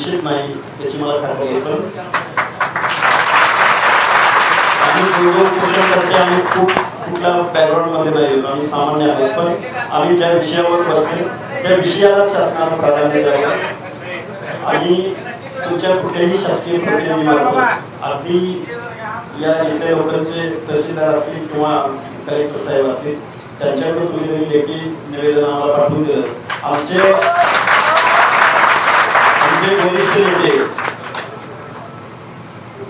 निश्चित नाही त्याची मला खात्री आहे. पण आम्ही उपोषणकर्ते आम्ही खूप कुठल्या बॅकग्राऊंडमध्ये नाही येतो, आम्ही सामान्य आहोत. पण आम्ही ज्या विषयावर बसतो त्या विषयाला शासनाला प्राधान्य द्यावं आणि तुमच्या कुठल्याही शासकीय प्रतिनिधीमार्फत अगदी या इथल्या लोकांचे तहसीलदार असतील किंवा कलेक्टर साहेब असतील त्यांच्याकडे तुम्ही जरी लेखी निवेदन आम्हाला पाठवून दिलं. आमचे वरिष्ठ नेते,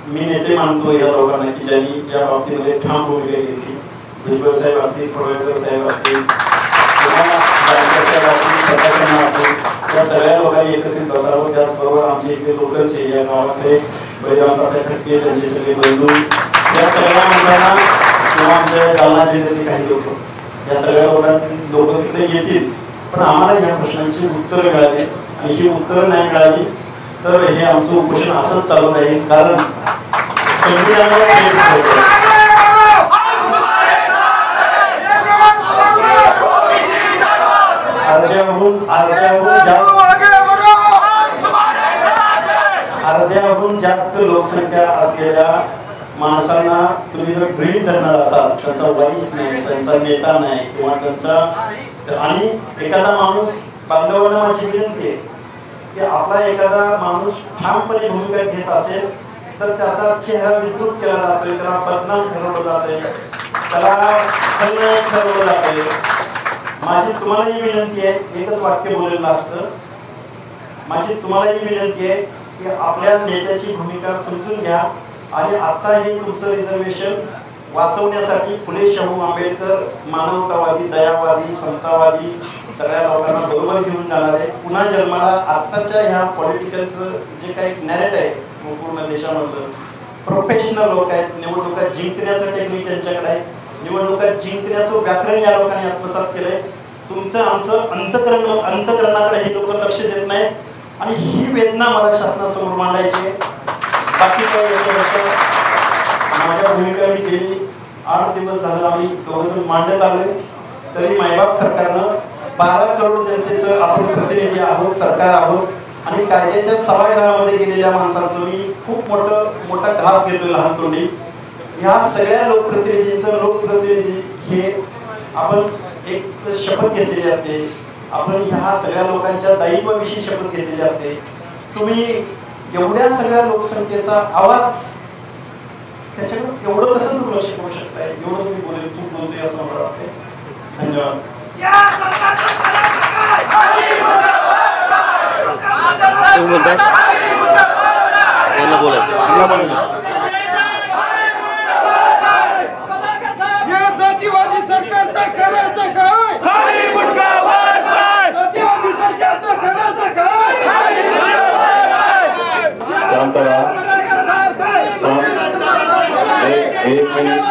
मी नेते मानतो या लोकांना की ज्यांनी या बाबतीमध्ये ठाम भूमिका घेतली. भुजबळ साहेब असतील, पडळकर साहेब असतील किंवा या सगळ्या लोकांनी एकत्रित बसावं. त्याचबरोबर आमचे इथले लोकलचे या गावाकडे बळीरामदादा खटके त्यांचे सगळे बंधू या सगळ्या लोकांना किंवा आमच्या जालना जिल्ह्यातले काही लोक या सगळ्या लोक तिकडे येतील. पण आम्हाला या प्रश्नांची उत्तरं मिळाली आणि ही उत्तरं नाही मिळाली तर हे आमचं उपोषण असंच चालू राहील. कारण अर्ध्याहून जास्त लोकसंख्या असलेल्या माणसांना तुम्ही जर गृहीत धरणार असाल, त्यांचा वाईस नाही, त्यांचा नेता नाही किंवा त्यांचा, आणि एखादा माणूस बांधवांना माझी विनंती आहे की आपला एखादा माणूस ठामपणे भूमिका घेत असेल तर त्याचा चेहरा विकृत केला जातोय, त्याला बदनाम ठरवलं जातंय, त्याला खलनायक ठरवलं जातंय. माझी तुम्हालाही विनंती आहे, एकच वाक्य बोललेलं असतं, माझी तुम्हालाही विनंती आहे की आपल्या नेत्याची भूमिका समजून घ्या आणि आता हे तुमचं रिझर्वेशन वाचवण्यासाठी फुले शाहू आंबेडकर मानवतावादी, दयावादी, समतावादी सगळ्या लोकांना बरोबर घेऊन जाणार आहे. पुन्हा जन्माला आत्ताच्या ह्या पॉलिटिकलचं जे काही नॅरेट आहे पूर्ण देशामधलं, प्रोफेशनल लोक आहेत, निवडणुका जिंकण्याचं टेक्निक त्यांच्याकडे आहे, निवडणुका जिंकण्याचं व्याकरण या लोकांनी आत्मसात केलंय. तुमचं आमचं अंतकरणाकडे हे लोक लक्ष देत नाहीत आणि ही वेदना मला शासनासमोर मांडायची आहे. बाकी काही माझ्या भूमिका मी गेली 8 दिवस झालं आम्ही दोघं मांडत आलोय. तरी मायबाप सरकारनं 12 करोड जनतेचं आपण प्रतिनिधी आहोत, सरकार आहोत आणि कायद्याच्या सभागृहामध्ये गेलेल्या माणसांचं मी खूप मोठा घास घेतोय लहान तोंडी. ह्या सगळ्या लोकप्रतिनिधी हे आपण एक शपथ घेतलेली असते, आपण ह्या सगळ्या लोकांच्या दायित्वाविषयी शपथ घेतलेली असते. तुम्ही एवढ्या सगळ्या लोकसंख्येचा आवाज त्याच्याकडे एवढं कसं दुर्लक्ष करू शकताय? एवढंच मी बोलेल, खूप बोलतोय असं मला वाटतंय. धन्यवाद. जातीवादी सरकारचं करायचं काय? जातीवादी सरकारचं करायचं काय? शांत रहा. एक मिनिट